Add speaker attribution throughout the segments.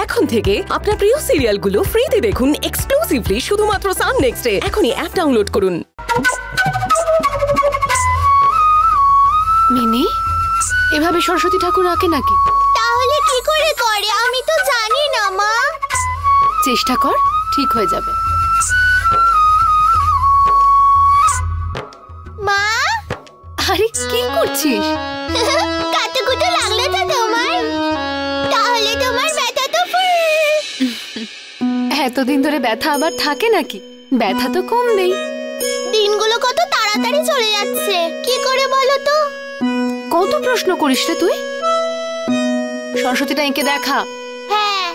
Speaker 1: এখন থেকে আপনার প্রিয় সিরিয়ালগুলো ফ্রিতে দেখুন এক্সক্লুসিভলি শুধুমাত্র সান নেক্সটে। এখনই অ্যাপ ডাউনলোড করুন।
Speaker 2: মিনি, এভাবে সরস্বতী ঠাকুর আঁকে নাকি?
Speaker 3: তাহলে কি করে করে আমি তো জানি না মা।
Speaker 2: চেষ্টা কর, ঠিক হয়ে যাবে।
Speaker 3: মা,
Speaker 2: আরে কি করছিস?
Speaker 3: কাটাকুটো লাগলো তো তোমার? তাহলে তোমার ব্যথা তো
Speaker 2: এতদিন ধরে ব্যথা আবার থাকে নাকি? ব্যথা তো কমবেই।
Speaker 3: দিনগুলো কত তাড়াতাড়ি চলে যাচ্ছে, কি করে বলো তো?
Speaker 2: কত প্রশ্ন করিস রে তুই? সরস্বতীটা এঁকে দেখা।
Speaker 3: হ্যাঁ।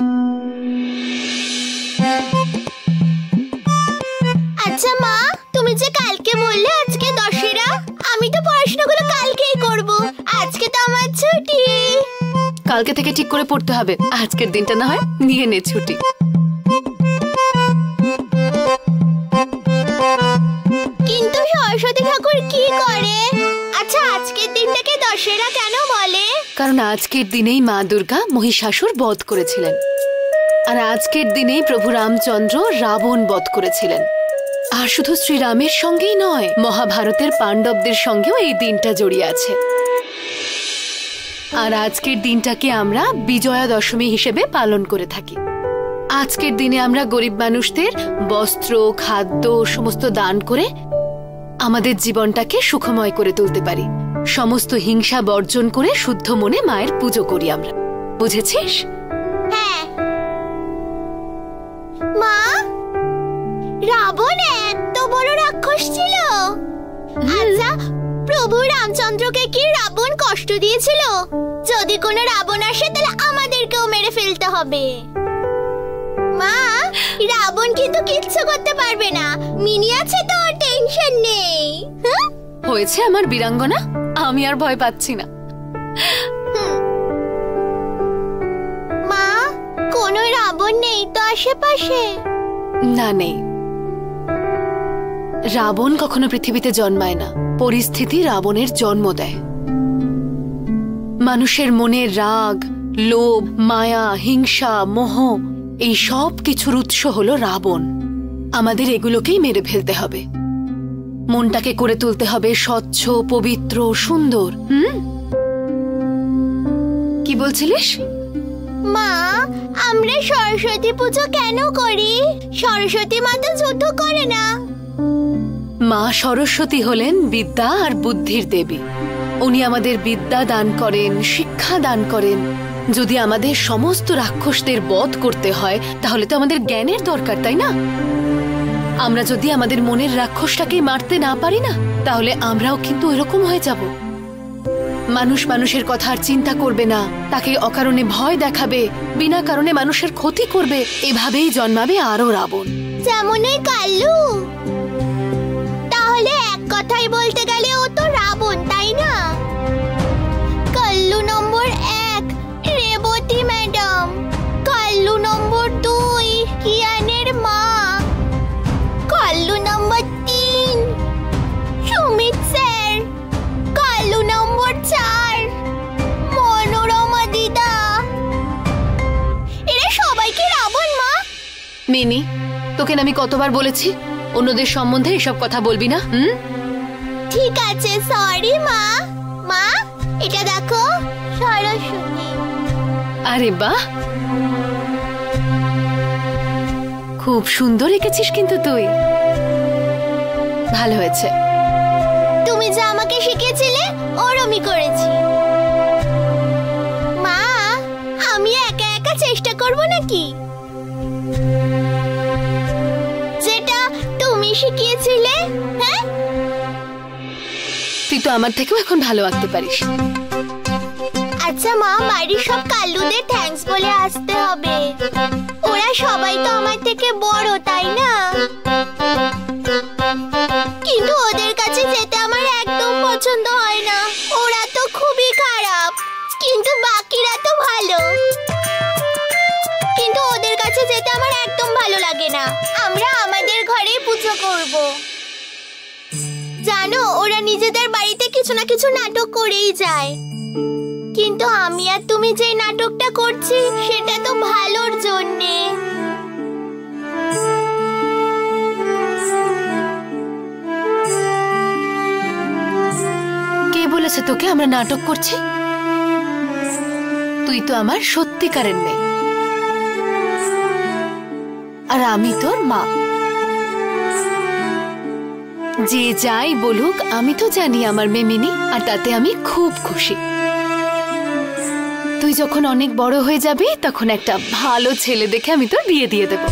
Speaker 3: আচ্ছা মা, তুমি যে কালকে বললে আজকে দশেরা, আমি তো পড়াশোনাগুলো কালকেই করব। আজকে তো আমার ছুটি।
Speaker 2: কালকে থেকে ঠিক করে পড়তে হবে, আজকের দিনটা না হয় নিয়ে নে ছুটি।
Speaker 3: কিন্তু সরস্বতী ঠাকুর কি করে? আচ্ছা, আজকের দিনটাকে দশেরা কেন বলে?
Speaker 2: কারণ আজকের দিনেই মা দুর্গা মহিষাসুর বধ করেছিলেন, আর আজকের দিনেই প্রভু রামচন্দ্র রাবণ বধ করেছিলেন। আর শুধু শ্রীরামের সঙ্গেই নয়, মহাভারতের পাণ্ডবদের সঙ্গেও এই দিনটা জড়িয়ে আছে। আর আজকের দিনটাকে আমরা বিজয়া দশমী হিসেবে পালন করে থাকি। আজকের দিনে আমরা গরিব মানুষদের বস্ত্র, খাদ্য সমস্ত দান করে আমাদের জীবনটাকে সুখময় করে তুলতে পারি। সমস্ত হিংসা বর্জন করে শুদ্ধ মনে মায়ের পুজো করি আমরা। বুঝেছিস?
Speaker 3: হ্যাঁ। মা, রাবণ এত বড় রাক্ষস ছিল? আচ্ছা, প্রভু রামচন্দ্রকে কি রাবণ কষ্ট দিয়েছিল? যদি কোনো রাবণ আসে তাহলে আমাদেরকেও মেরে ফেলতে হবে। মা, রাবণ কিন্তু কিচ্ছু করতে পারবে না। মিনি আছে তো, টেনশন নেই।
Speaker 2: হয়েছে আমার বীরাঙ্গনা, আমি আর ভয় পাচ্ছি না।
Speaker 3: মা, কোনো রাবণ নেই তো আশেপাশে?
Speaker 2: না, নেই। রাবণ কখনো পৃথিবীতে জন্মায় না, পরিস্থিতি রাবণের জন্ম দেয়। মানুষের মনে রাগ, লোভ, মায়া, হিংসা, মোহ এই সব কিছুর উৎস হলো রাবণ। আমাদের এগুলোকেই মেরে ফেলতে হবে। মনটাকে করে তুলতে হবে স্বচ্ছ, পবিত্র, সুন্দর। কি বলছিলিস?
Speaker 3: মা, আমরা সরস্বতী পুজো কেন করি? সরস্বতী মা তো যুদ্ধ করে না।
Speaker 2: মা সরস্বতী হলেন বিদ্যা আর বুদ্ধির দেবী। উনি আমাদের বিদ্যা দান করেন, শিক্ষা দান করেন। যদি আমাদের সমস্ত রাক্ষসদের বধ করতে হয় তাহলে তো আমাদের জ্ঞানের দরকার, তাই না? আমরা যদি আমাদের মনের রাক্ষসটাকে মারতে না পারি না, তাহলে আমরাও কিন্তু এরকম হয়ে যাব। মানুষ মানুষের কথা আর চিন্তা করবে না, তাকে অকারণে ভয় দেখাবে, বিনা কারণে মানুষের ক্ষতি করবে। এভাবেই জন্মাবে আরো রাবণ।
Speaker 3: যেমন ওই কাল্লু। তাহলে এক কথাই বলতে গেলে ও তো রাবণ, তাই না? কাল্লু নম্বর 1 রেবতী ম্যাডাম, কাল্লু নম্বর 2 কিয়ানের মা, কাল্লু নম্বর 3 সুমিত স্যার, কাল্লু নম্বর 4 মনোরমা দিদা। এরা সবাই কি রাবণ মা?
Speaker 2: মিনি, তোকে আমি কতবার বলেছি অন্যদের সম্বন্ধে এসব কথা বলবি না?
Speaker 3: ঠিক আছে, সরি মা। মা, এটা দেখো, সরস্বতী।
Speaker 2: আরে বাহ, খুব সুন্দর এঁকেছিস কিন্তু তুই। ভালো হয়েছে।
Speaker 3: তুমি যা আমাকে শিখিয়েছিলে ওরমই করেছি। মা, আমি একা একা চেষ্টা করব নাকি? যেটা তুমি শিখিয়েছিলে। হ্যাঁ,
Speaker 2: তুই তো আমার থেকেও এখন ভালো আঁকতে পারিস।
Speaker 3: আচ্ছা মা, বাড়ির সব কাল্লুদের থ্যাঙ্কস বলে আসতে হবে। ওরা সবাই তো আমার থেকে বড়, তাই না? কিন্তু ওদের কাছে যেতে আমার একদম পছন্দ হয় না। ওরা তো খুবই খারাপ, কিন্তু বাকিরা তো ভালো। কিন্তু ওদের কাছে যেতে আমার একদম ভালো লাগে না। আমরা আমাদের ঘরেই পুজো করব। জানো, ওরা নিজেদের বাড়িতে কিছু না কিছু নাটক করেই যায়। কিন্তু আমি আর তুমি যে নাটকটা করছি সেটা তো ভালোর
Speaker 2: হচ্ছে তোকে আমরা নাটক করছি? তুই তো আমার সত্যিকারের মেয়ে, আর আমি তোর মা। যে যাই বলুক, আমি তো জানি আমার মেয়ে মিনি, আর তাতে আমি খুব খুশি। তুই যখন অনেক বড় হয়ে যাবি তখন একটা ভালো ছেলে দেখে আমি তোর বিয়ে দিয়ে দেব।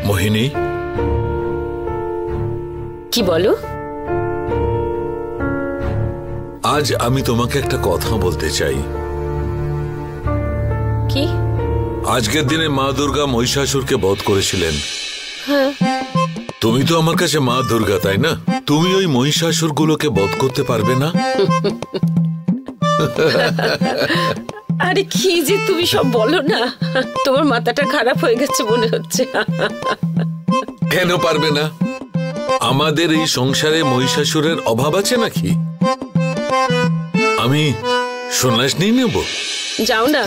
Speaker 4: মোহিনী,
Speaker 1: কি বলো?
Speaker 4: আজ আমি তোমাকে একটা কথা বলতে চাই।
Speaker 1: কি?
Speaker 4: আজকের দিনে মা দুর্গা মহিষাসুরকে বধ করেছিলেন।
Speaker 1: হ্যাঁ।
Speaker 4: তুমি তো আমার কাছে মা দুর্গা, তাই না? তুমি ওই মহিষাসুর গুলোকে বধ করতে পারবে না?
Speaker 1: আরে কি যে তুমি সব বলো না, তোমার মাথাটা খারাপ হয়ে গেছে মনে হচ্ছে।
Speaker 4: কেন পারবে না? আমাদের এই সংসারে মহিষাসুরের অভাব আছে নাকি? আমি সন্ন্যাস নিয়ে নেব।
Speaker 1: যাও না,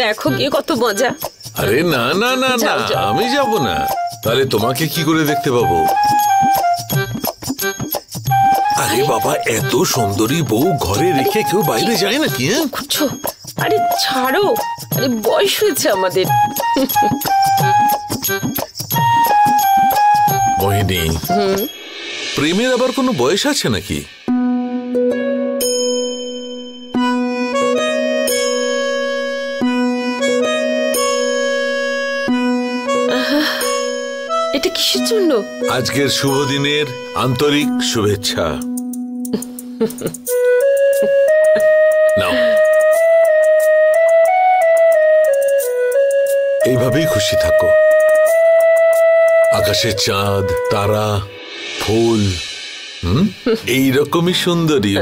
Speaker 1: দেখো গিয়ে কত মজা।
Speaker 4: আরে না না না না, আমি যাব না। তাহলে তোমাকে কি করে দেখতে পাবো? আরে বাবা, এত সুন্দরী বউ ঘরে রেখে কেউ বাইরে যায় নাকি?
Speaker 1: আরে ছাড়ো, আরে বয়স হয়েছে আমাদের।
Speaker 4: মোহিনী, প্রেমের আবার কোনো বয়স আছে নাকি?
Speaker 1: এটা কিসের জন্য?
Speaker 4: আজকের শুভ দিনের আন্তরিক শুভেচ্ছা। নাও, এইভাবেই খুশি থাকো। আকাশে চাঁদ, তারা, ফুল, এইরকমই সুন্দরী।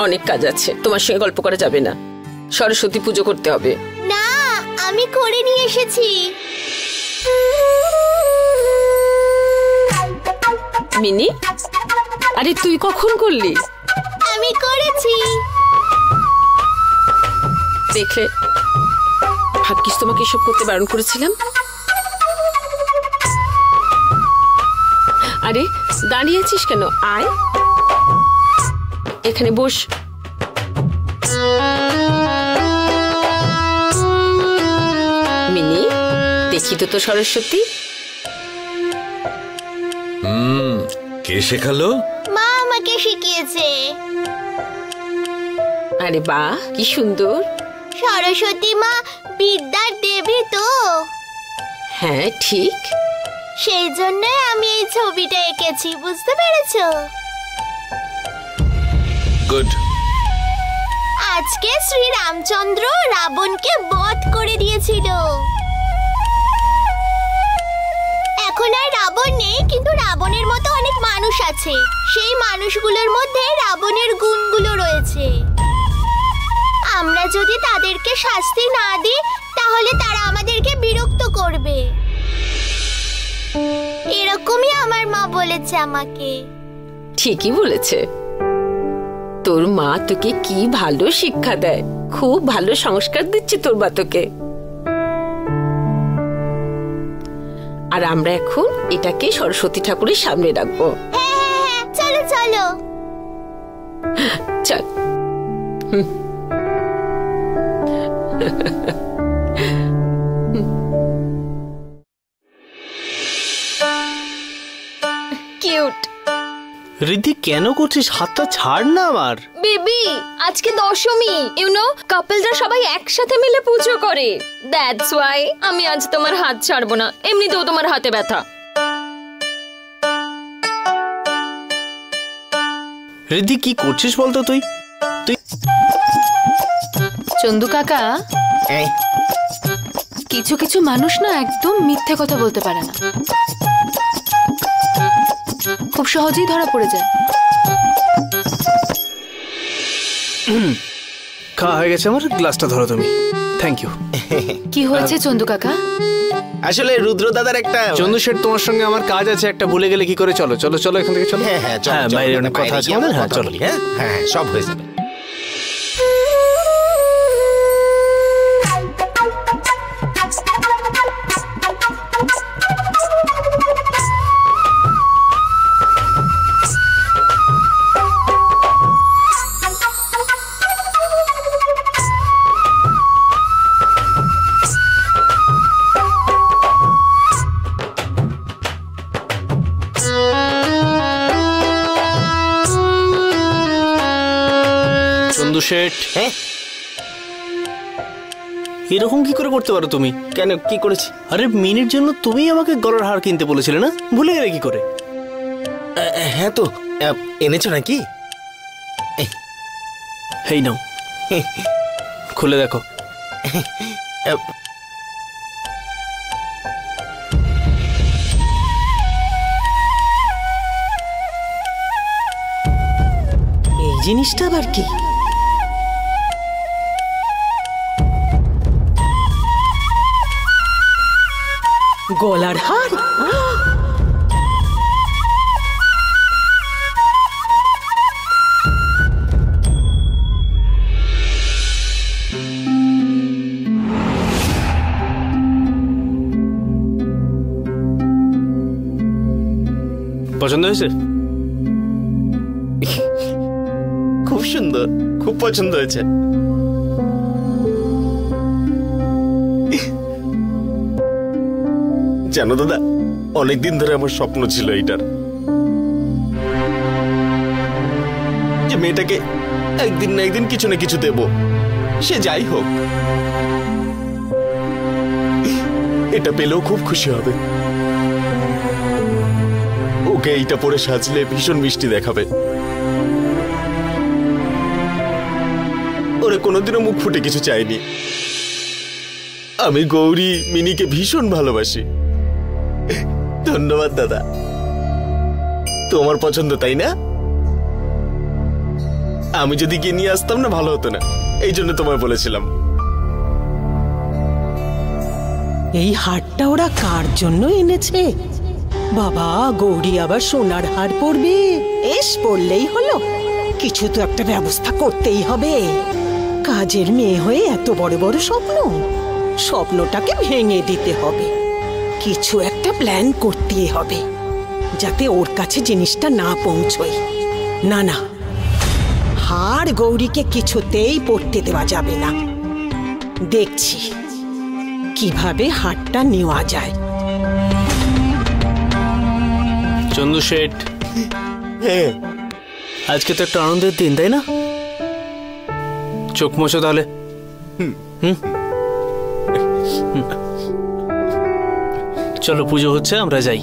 Speaker 1: অনেক কাজ আছে, তোমার সঙ্গে গল্প করা যাবে না। সরস্বতী পুজো করতে হবে।
Speaker 3: না, আমি করে নিয়ে এসেছি।
Speaker 1: মিনি, আরে তুই কখন করলি?
Speaker 3: আমি করেছি।
Speaker 1: দেখলে, ভাগ্যিস তোমাকে এসব করতে বারণ করেছিলাম। আরে দাঁড়িয়ে আছিস কেন? আয়, এখানে বস। মিনি, দেখি তো তো সরস্বতী।
Speaker 4: কে শেখালো?
Speaker 3: মা আমাকে শিখিয়েছে।
Speaker 1: আরে বাহ, কি সুন্দর।
Speaker 3: সরস্বতী মা বিদ্যার দেবী তো।
Speaker 1: হ্যাঁ ঠিক,
Speaker 3: সেই জন্য আমি এই ছবিটা এঁকেছি, বুঝতে পেরেছো?
Speaker 4: গুড।
Speaker 3: আজকে শ্রী রামচন্দ্র রাবণকে বধ করে দিয়েছিল। এখন আর রাবণ নেই, কিন্তু রাবণের মতো অনেক মানুষ আছে। সেই মানুষগুলোর মধ্যে রাবণের গুণগুলো রয়েছে। আমরা যদি তাদেরকে শাস্তি না দিই, তাহলে তারা আমাদেরকে বিরক্ত করবে। এরকমই আমার মা বলেছে আমাকে।
Speaker 1: ঠিকই বলেছে। তোর মা তোকে কি ভালো শিক্ষা দেয়, খুব ভালো সংস্কার দিচ্ছে তোর মা তোকে। আর আমরা এখন এটাকে সরস্বতী ঠাকুরের সামনে রাখবো।
Speaker 3: হ্যাঁ, চলো চলো।
Speaker 1: চল।
Speaker 3: কিউট।
Speaker 5: রিদ্ধি, কেন করছিস? হাতটা ছাড় না আমার।
Speaker 6: বেবি, আজকে দশমী, ইউ নো, কাপলরা সবাই একসাথে মিলে পুজো করে। দ্যাটস ওয়াই আমি আজ তোমার হাত ছাড়বো না। এমনিতেও তোমার হাতে ব্যথা।
Speaker 5: রিদ্ধি, কি করছিস বলতো তুই?
Speaker 2: চন্দু কাকা, কিছু কিছু মানুষ না একদম মিথ্যে কথা বলতে পারে না, খুব সহজেই ধরা পড়ে যায়।
Speaker 5: খাওয়া হয়ে গেছে আমার, গ্লাসটা ধরো তুমি। Thank you.
Speaker 2: কি হয়েছে চন্দু কাকা?
Speaker 7: আসলে রুদ্র দাদার একটা
Speaker 5: চন্দু শেঠ, তোমার সঙ্গে আমার কাজ আছে একটা, ভুলে গেলে কি করে? চলো চলো চলো এখান থেকে চলো।
Speaker 7: হ্যাঁ হ্যাঁ চলো, চলো,
Speaker 5: বাইরে অনেক
Speaker 7: বাইরে
Speaker 5: কথা আছে
Speaker 7: গিয়ে
Speaker 5: আমাদের।
Speaker 7: আমরা
Speaker 5: হ্যাঁ
Speaker 7: কথা
Speaker 5: চলো।
Speaker 7: বলি, হ্যাঁ হ্যাঁ সব হয়ে যাবে।
Speaker 5: চন্দু শেঠ,
Speaker 7: হ্যাঁ
Speaker 5: এরকম কি করে করতে পারো তুমি?
Speaker 7: কেন, কি করেছি?
Speaker 5: আরে মিনির জন্য তুমি আমাকে গলার হার কিনতে বলেছিলে না, ভুলে গেলে কি করে?
Speaker 7: হ্যাঁ তো এনেছো নাকি?
Speaker 5: এই নাও, খুলে দেখো।
Speaker 8: এই জিনিসটা আবার কি? গলার হার?
Speaker 5: পছন্দ হয়েছে?
Speaker 7: খুব সুন্দর, খুব পছন্দ হয়েছে। জানো দাদা, অনেকদিন ধরে আমার স্বপ্ন ছিল এইটার, যে মেয়েটাকে একদিন না একদিন কিছু না কিছু দেব, সে যাই হোক। এটা পেলেও খুব খুশি হবে। ওকে এইটা পরে সাজলে ভীষণ মিষ্টি দেখাবে। ওরে কোনোদিনও মুখ ফুটে কিছু চাইনি। আমি গৌরী মিনিকে ভীষণ ভালোবাসি। ধন্যবাদ দাদা, তোমার পছন্দ তাই না? আমি যদি গিয়ে নিয়ে আসতাম না ভালো হতো না, এই জন্য তোমায় বলেছিলাম।
Speaker 8: এই হারটা ওরা কার জন্য এনেছে? বাবা, গৌরী আবার সোনার হার পরবে? এস পড়লেই হলো, কিছু তো একটা ব্যবস্থা করতেই হবে। কাজের মেয়ে হয়ে এত বড় বড় স্বপ্ন, স্বপ্নটাকে ভেঙে দিতে হবে। কিছু একটা প্ল্যান করতেই হবে যাতে ওর কাছে জিনিসটা না পৌঁছয়। না না, হার গৌরীকে কিছুতেই পড়তে দেওয়া যাবে না। দেখছি কিভাবে হারটা নেওয়া যায়।
Speaker 5: চন্দু শেঠ,
Speaker 7: হ্যাঁ
Speaker 5: আজকে তো একটা আনন্দের দিন, তাই না? চোখ মোছো তাহলে। চলো, পুজো হচ্ছে, আমরা যাই।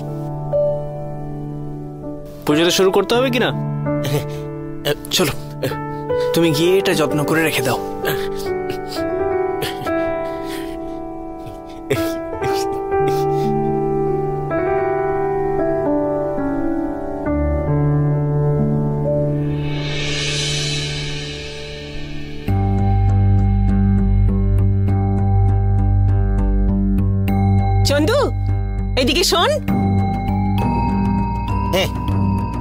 Speaker 5: পুজোটা শুরু করতে হবে কিনা? চলো, তুমি গিয়ে এটা যত্ন করে রেখে দাও।
Speaker 8: চন্দু, এদিকে শোন।
Speaker 7: হ্যাঁ,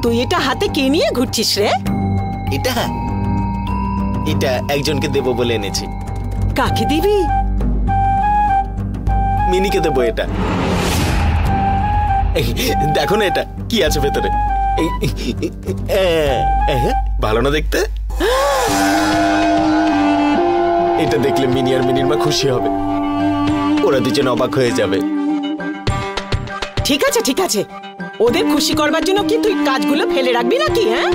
Speaker 8: তুই এটা হাতে কে নিয়ে ঘুরছিস রে?
Speaker 7: এটা এটা একজনকে দেব বলে এনেছি।
Speaker 8: কাকে দিবি?
Speaker 7: মিনিকে দেবো এটা। দেখো না এটা কি আছে ভেতরে। ভালো না দেখতে? এটা দেখলে মিনি আর মিনির মা খুশি হবে, ওরা দুজন অবাক হয়ে যাবে।
Speaker 8: ঠিক আছে ঠিক আছে, ওদের খুশি করবার জন্য কি তুই কাজগুলো ফেলে রাখবি নাকি? হ্যাঁ,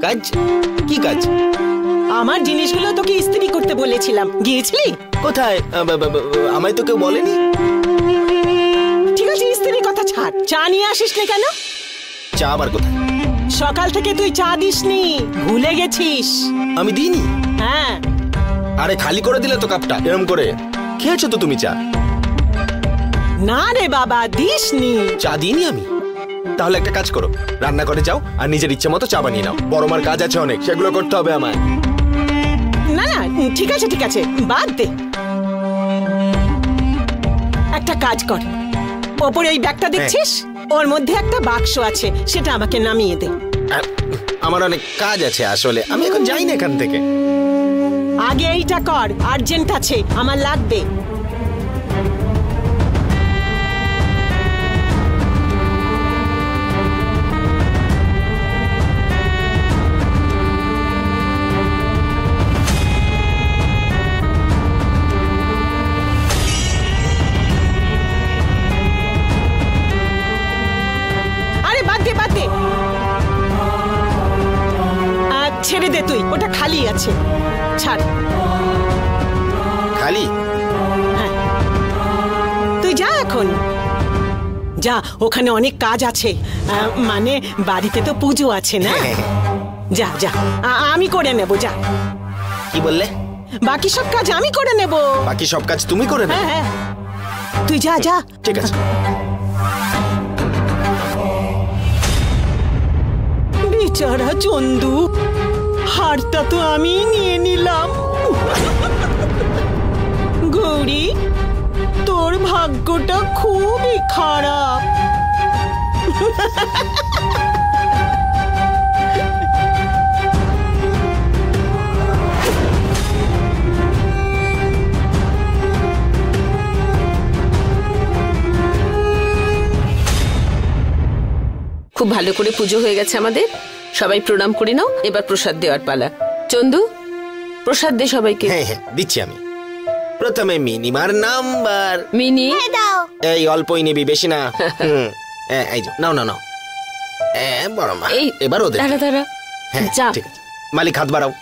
Speaker 7: কাজ? কি কাজ?
Speaker 8: আমার জিনিসগুলো তোকে ইস্ত্রি করতে বলেছিলাম, গিয়েছিলি?
Speaker 7: কোথায়? আমায় তো কেউ বলেনি।
Speaker 8: ঠিক আছে, ইস্ত্রির কথা ছাড়, চা নিয়ে আসিস না কেন?
Speaker 7: চা আবার কোথায়?
Speaker 8: সকাল থেকে তুই চা দিসনি, ভুলে গেছিস?
Speaker 7: আমি দিইনি।
Speaker 8: হ্যাঁ।
Speaker 7: আরে খালি করে দিলে তো কাপটা এরকম করে। খেয়েছো তো তুমি চা?
Speaker 8: না রে বাবা, দিসনি।
Speaker 7: চা দিইনি আমি। তাহলে একটা কাজ করো, রান্না করে যাও আর নিজের ইচ্ছে মতো চা বানিয়ে নাও। বড় মার কাজ আছে অনেক, সেগুলো করতে হবে আমায়।
Speaker 8: না না, ঠিক আছে ঠিক আছে, বাদ দে। একটা কাজ কর, ওপরে ওই ব্যাগটা দেখছিস, ওর মধ্যে একটা বাক্স আছে, সেটা আমাকে নামিয়ে দে।
Speaker 7: আমার অনেক কাজ আছে আসলে, আমি এখন যাই না এখান থেকে।
Speaker 8: আগে এইটা কর, আর্জেন্ট আছে, আমার লাগবে। ছেড়ে দে, তুই ওটা খালি আছে, ছাড়।
Speaker 7: খালি?
Speaker 8: হ্যাঁ, তুই যা এখন, যা, ওখানে অনেক কাজ আছে, মানে বাড়িতে তো পুজো আছে না। যা যা, আমি করে নেব, যা।
Speaker 7: কি বললে?
Speaker 8: বাকি সব কাজ আমি করে নেব।
Speaker 7: বাকি সব কাজ তুমি করে নেবে?
Speaker 8: হ্যাঁ, তুই যা যা।
Speaker 7: ঠিক আছে।
Speaker 8: বেচারা চন্দু, হারটা তো আমি নিয়ে নিলাম। গৌরী, তোর ভাগ্যটা খুবই খারাপ।
Speaker 1: খুব ভালো করে পুজো হয়ে গেছে আমাদের, সবাই প্রণাম করে নাও। এবার প্রসাদ দেওয়ার পালা। চন্দু, প্রসাদ দে সবাইকে।
Speaker 7: হ্যাঁ হ্যাঁ, দিচ্ছি আমি। প্রথমে মিনিমার নাম্বার।
Speaker 1: মিনি,
Speaker 3: দাও।
Speaker 7: এই অল্পই নিবি, বেশি না। এই যে, নাও নাও নাও। বড় মা, এবার ওদের।
Speaker 1: দাঁড়া দাঁড়া,
Speaker 7: যা। ঠিক আছে, মালিক হাত বাড়াও।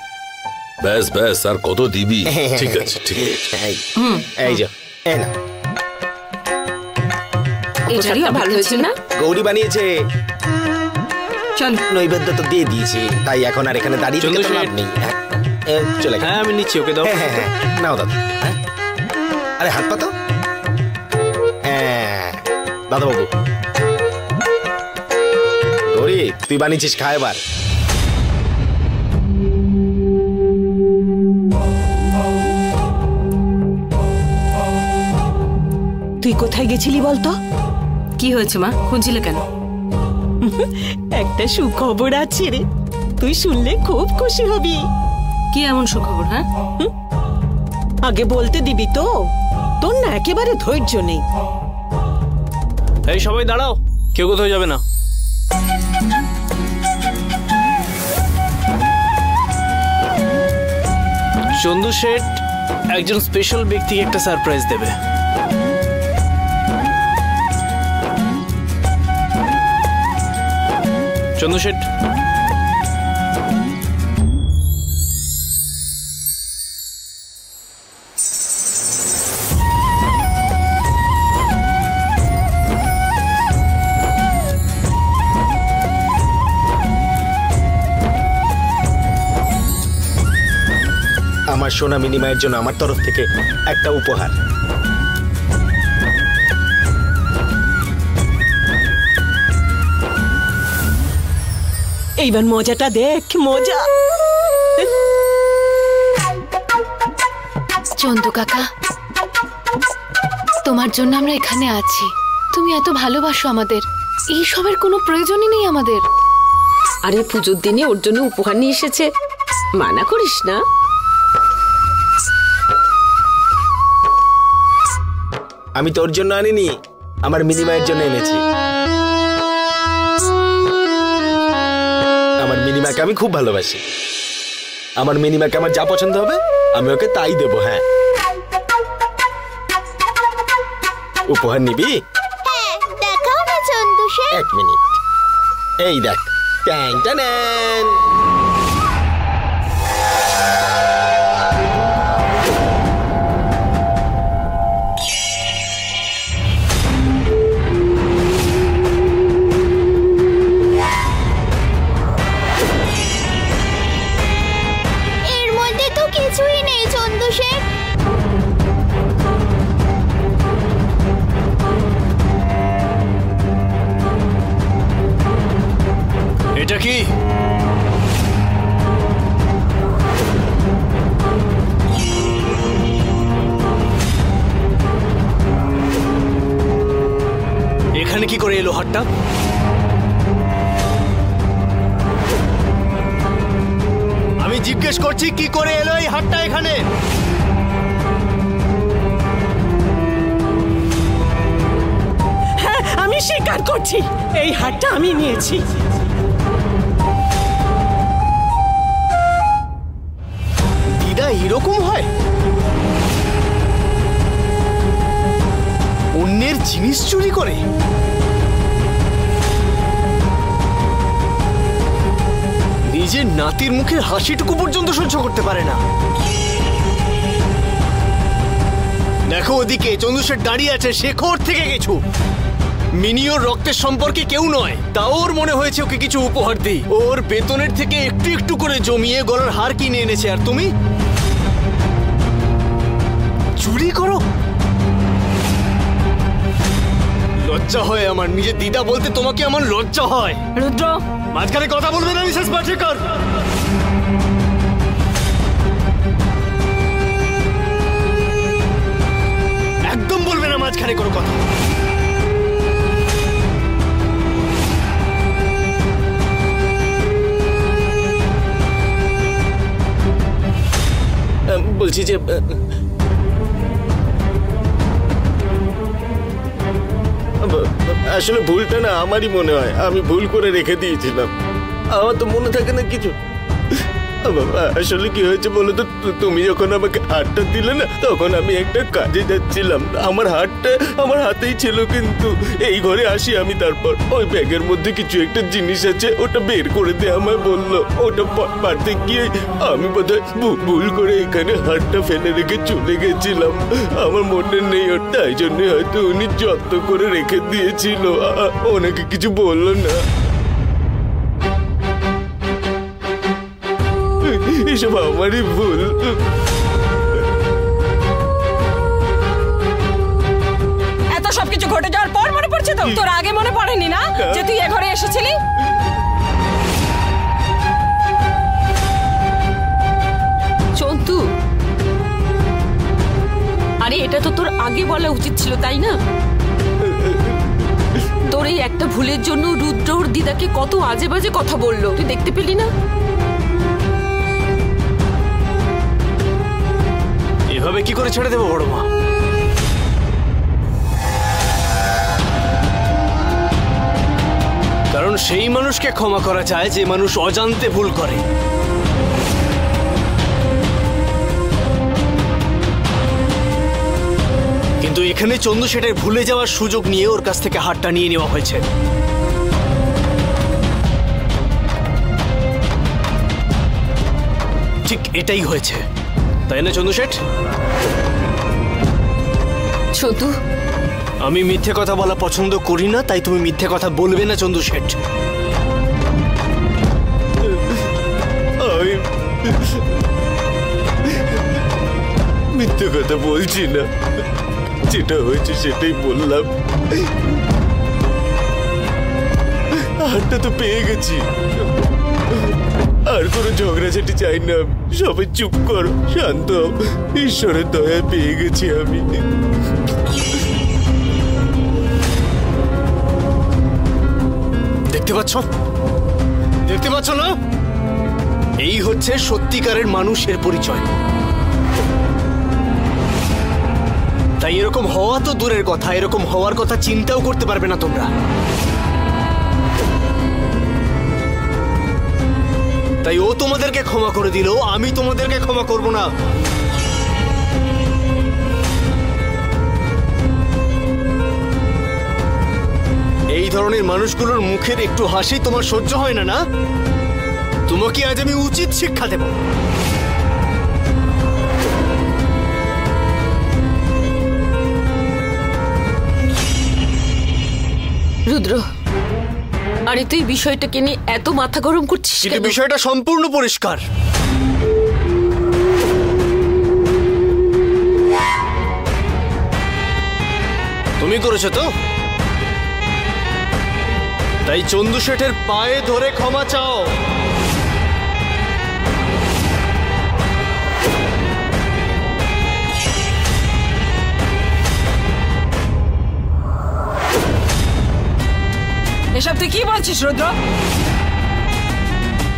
Speaker 4: ব্যাস ব্যাস, আর কত দিবি? ঠিক আছে ঠিক আছে।
Speaker 7: এই যে, এই না।
Speaker 1: এটা ভালো হয়েছে না?
Speaker 7: গৌরী বানিয়েছে।
Speaker 5: চল,
Speaker 7: নৈবেদ্য তো দিয়ে দিয়েছি, তাই এখন আর এখানে দাঁড়িয়ে থেকে তো লাভ নেই। চলে।
Speaker 5: হ্যাঁ, আমি নিচ্ছি, ওকে দাও।
Speaker 7: হ্যাঁ, নাও দাদা। আরে হাত পাতো। দাদা বাবু, গৌরী তুই বানিয়েছিস, খা এবার।
Speaker 8: তুই কোথায় গেছিলি বলতো?
Speaker 2: কি হয়েছে মা, খুঁজছিলে কেন?
Speaker 8: একটা সুখবর আছে রে, তুই শুনলে খুব খুশি হবি।
Speaker 2: কি এমন সুখবর? হ্যাঁ,
Speaker 8: আগে বলতে দিবি তো? তোর না একেবারে ধৈর্য নেই।
Speaker 5: এই সবাই দাঁড়াও, কেউ কোথাও যাবে না। চন্দু শেঠ একজন স্পেশাল ব্যক্তিকে একটা সারপ্রাইজ দেবে। চন্দু শেঠ,
Speaker 7: আমার সোনা মিনিমায়ের জন্য আমার তরফ থেকে একটা উপহার।
Speaker 8: এইবার মজাটা দেখ, মজা।
Speaker 2: চন্দু কাকা, তোমার জন্য আমরা এখানে আছি। তুমি এত ভালোবাসো আমাদের, এইসবের কোনো প্রয়োজনই নেই আমাদের।
Speaker 1: আরে পুজোর দিনে ওর জন্য উপহার নিয়ে এসেছে, মানা করিস না।
Speaker 7: আমি তোর জন্য আনিনি, আমার মিনিমায়ের জন্য এনেছি। আমার মিনিমাকে আমি খুব ভালোবাসি। আমার মিনিমাকে আমার যা পছন্দ হবে আমি ওকে তাই দেবো। হ্যাঁ, উপহার নিবি?
Speaker 3: হ্যাঁ, দেখাও না চন্দু শেঠ।
Speaker 7: এক মিনিট, এই দেখ। ট্যাং ট্যাং।
Speaker 5: এখানে কি করে এলো হাটটা? আমি জিজ্ঞেস করছি কি করে এলো এই হাটটা এখানে?
Speaker 8: হ্যাঁ, আমি স্বীকার করছি এই হারটা আমি নিয়েছি।
Speaker 5: দিদা এরকম হয়? অন্যের জিনিস চুরি করে? নিজের নাতির মুখের হাসিটুকু পর্যন্ত সহ্য করতে পারে না। দেখো ওদিকে চন্দ্রশেঠ দাঁড়িয়ে আছে, শেখো ওর থেকে কিছু। মিনি ওর রক্তের সম্পর্কে কেউ নয়, তাও ওর মনে হয়েছে ওকে কিছু উপহার দিই। ওর বেতনের থেকে একটু একটু করে জমিয়ে গলার হার কিনে এনেছে, আর তুমি চুরি করো? লজ্জা হয় আমার, নিজের দিদা বলতে তোমাকে আমার লজ্জা হয়।
Speaker 6: রুদ্র,
Speaker 5: মাঝখানে কথা বলবে না মিসেস পাট্রিকার। একদম বলবে না মাঝখানে কোনো কথা। বলছি যে
Speaker 7: আসলে ভুলটা না আমারই মনে হয়, আমি ভুল করে রেখে দিয়েছিলাম। আমার তো মনে থাকে না কিছু। বাবা আসলে কি হয়েছে বলো তো, তুমি যখন আমাকে হারটা দিলে না, তখন আমি একটা কাজে যাচ্ছিলাম। আমার হারটা আমার হাতেই ছিল, কিন্তু এই ঘরে আসি আমি, তারপর ওই ব্যাগের মধ্যে কিছু একটা জিনিস আছে, ওটা বের করে দে আমায় বললো। ওটা পারতে গিয়ে আমি বোধহয় ভুল করে এখানে হারটা ফেলে রেখে চলে গেছিলাম। আমার মনে নেই, তাই জন্য হয়তো উনি যত্ন করে রেখে দিয়েছিল, ওনাকে কিছু বললো না। এসব আমারই ভুল।
Speaker 9: এত সবকিছু ঘটে যাওয়ার পর মনে পড়ছে তো? তোর আগে মনে পড়েনি না যে তুই এ ঘরে এসেছিলি?
Speaker 1: চন্তু, আরে এটা তো তোর আগে বলা উচিত ছিল, তাই না? তোর এই একটা ভুলের জন্য রুদ্র ওর দিদাকে কত আজে বাজে কথা বললো, তুই দেখতে পেলি না?
Speaker 5: এভাবে কি করে ছেড়ে দেবো বড় মা? কারণ সেই মানুষকে ক্ষমা করা যায় যে মানুষ অজান্তে ভুল করে। কিন্তু এখানে চন্দ্রশেঠের ভুলে যাওয়ার সুযোগ নিয়ে ওর কাছ থেকে হারটা নিয়ে নেওয়া হয়েছে। ঠিক এটাই হয়েছে, তাই না চন্দ্রশেঠ?
Speaker 1: চন্তু,
Speaker 5: আমি মিথ্যে কথা বলা পছন্দ করি না, তাই তুমি মিথ্যে কথা বলবে না চন্দ্রশেঠ।
Speaker 7: আমি মিথ্যে কথা বলছি না, যেটা হয়েছে সেটাই বললাম। হারটা তো পেয়ে গেছি, আর কোনো ঝগড়াঝাটি চাই না। সবাই চুপ করো, শান্ত হও। ঈশ্বরের দয়ায় পেয়ে গেছি আমি।
Speaker 5: দেখতে পাচ্ছ, দেখতে পাচ্ছ না? এই হচ্ছে সত্যিকারের মানুষের পরিচয়। তাই এরকম হওয়া তো দূরের কথা, এরকম হওয়ার কথা চিন্তাও করতে পারবে না তোমরা। তাই ও তোমাদেরকে ক্ষমা করে দিল, আমি তোমাদেরকে ক্ষমা করব না। এই ধরনের মানুষগুলোর মুখের একটু হাসি তোমার সহ্য হয় না, না? তোমাকে আজ আমি উচিত শিক্ষা দেব।
Speaker 1: রুদ্র, আরে তুই বিষয়টাকে নিয়ে এত মাথা গরম করছিস কেন?
Speaker 5: বিষয়টা সম্পূর্ণ পরিষ্কার। তুমি করেছো তো, তাই চন্দ্রশেঠের পায়ে ধরে ক্ষমা চাও।
Speaker 9: এসব তুই কি বলছিস রুদ্র?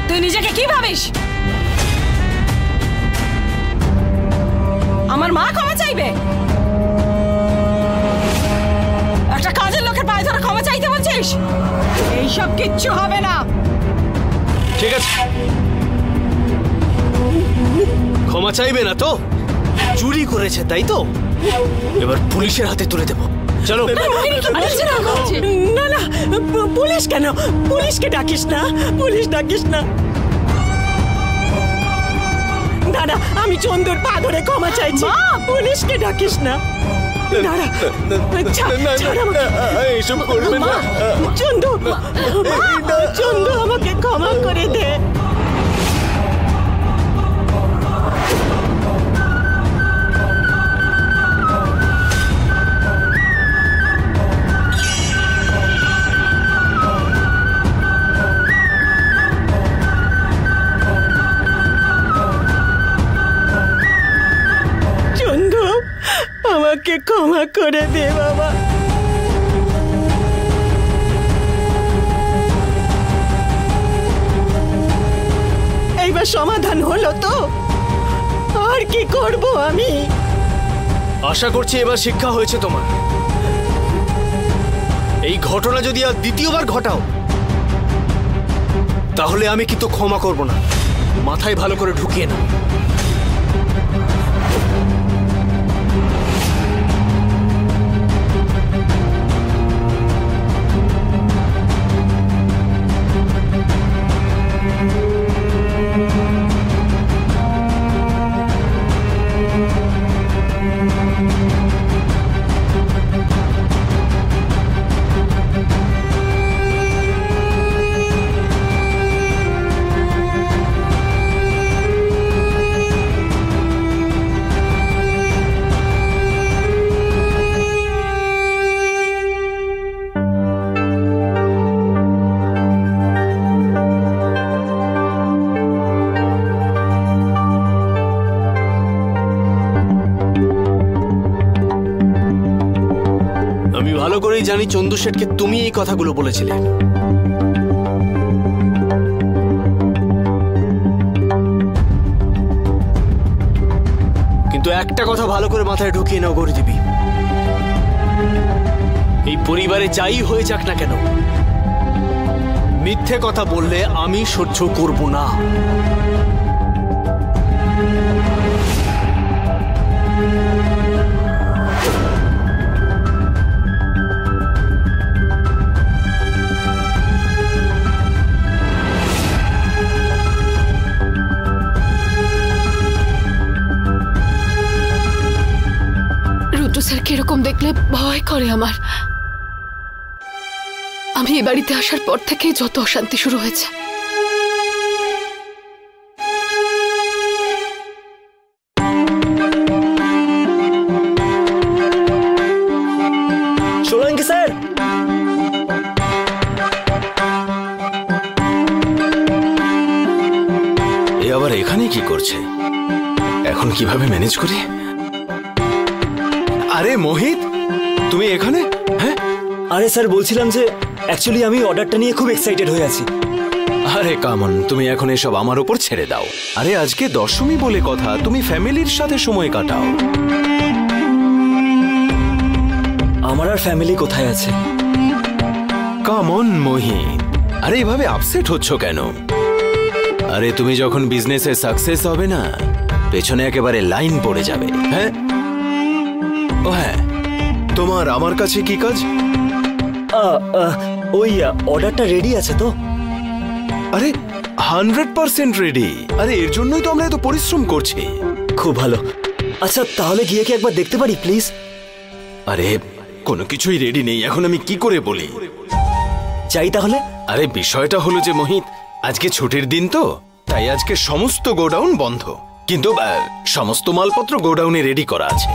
Speaker 9: তুই নিজেকে কি ভাবিস? আমার মা ক্ষমা চাইবে? একটা কাজের লোকের পায়ে ধরে ক্ষমা চাইতে বলছিস? এইসব কিচ্ছু হবে না।
Speaker 5: ঠিক আছে, ক্ষমা চাইবে না তো? চুরি করেছে তাই তো? এবার পুলিশের হাতে তুলে দেবো। চলো।
Speaker 8: না না, পুলিশ কেন? পুলিশকে ডাকিস না, পুলিশ ডাকিস না। দাদা, আমি চন্দুর পা ধরে ক্ষমা চাইছি, পুলিশকে ডাকিস না। দাঁড়া,
Speaker 7: এইসব করবেন না।
Speaker 8: চন্দু, চন্দু আমাকে ক্ষমা করে দে। চন্দু, আমাকে ক্ষমা করে দে বাবা। এইবার সমাধান হলো তো? আর কি করব আমি?
Speaker 5: আশা করছি এবার শিক্ষা হয়েছে তোমার। এই ঘটনা যদি আর দ্বিতীয়বার ঘটাও তাহলে আমি কিন্তু ক্ষমা করব না। মাথায় ভালো করে ঢুকিয়ে না। ভালো করেই জানি চন্দু শেঠকে তুমি এই কথাগুলো বলেছিলে। কিন্তু একটা কথা ভালো করে মাথায় ঢুকিয়ে নাও গৌরীদেবী, এই পরিবারে যাই হয়ে যাক না কেন, মিথ্যে কথা বললে আমি সহ্য করব না।
Speaker 2: স্যারকে এরকম দেখলে ভয় করে আমার। আমি এই বাড়িতে আসার পর থেকেই যত অশান্তি শুরু হয়েছে।
Speaker 10: সোলাঙ্কি স্যার,
Speaker 5: এ আবার এখানে কি করছে? এখন কিভাবে ম্যানেজ করি? আরে মোহিত, তুমি এখানে? হ্যাঁ,
Speaker 10: আরে স্যার বলছিলাম যে অ্যাকচুয়ালি আমি অর্ডারটা নিয়ে খুব এক্সাইটেড হয়ে আছি।
Speaker 5: আরে কামন, তুমি এখন এসব আমার উপর ছেড়ে দাও। আরে আজকে দশমী বলে কথা, তুমি ফ্যামিলির সাথে সময় কাটাও।
Speaker 10: আমার আর ফ্যামিলি কোথায় আছে?
Speaker 5: কামন মোহিত, আরে এভাবে আপসেট হচ্ছ কেন? আরে তুমি যখন বিজনেসে সাকসেস হবে না, পেছনে একেবারে লাইন পড়ে যাবে। হ্যাঁ, ও হ্যাঁ, তোমার আমার কাছে কি কাজ?
Speaker 10: ওই অর্ডারটা রেডি আছে তো?
Speaker 5: আরে 100% রেডি। আরে এর জন্যই তো আমরা এত পরিশ্রম করছি।
Speaker 10: খুব ভালো। আচ্ছা তাহলে গিয়ে কি একবার দেখতে পারি প্লিজ?
Speaker 5: আরে কোনো কিছুই রেডি নেই, এখন আমি কি করে বলি?
Speaker 10: চাই তাহলে?
Speaker 5: আরে বিষয়টা হলো যে মোহিত, আজকে ছুটির দিন তো, তাই আজকে সমস্ত গোডাউন বন্ধ, কিন্তু সমস্ত মালপত্র গোডাউনে রেডি করা আছে।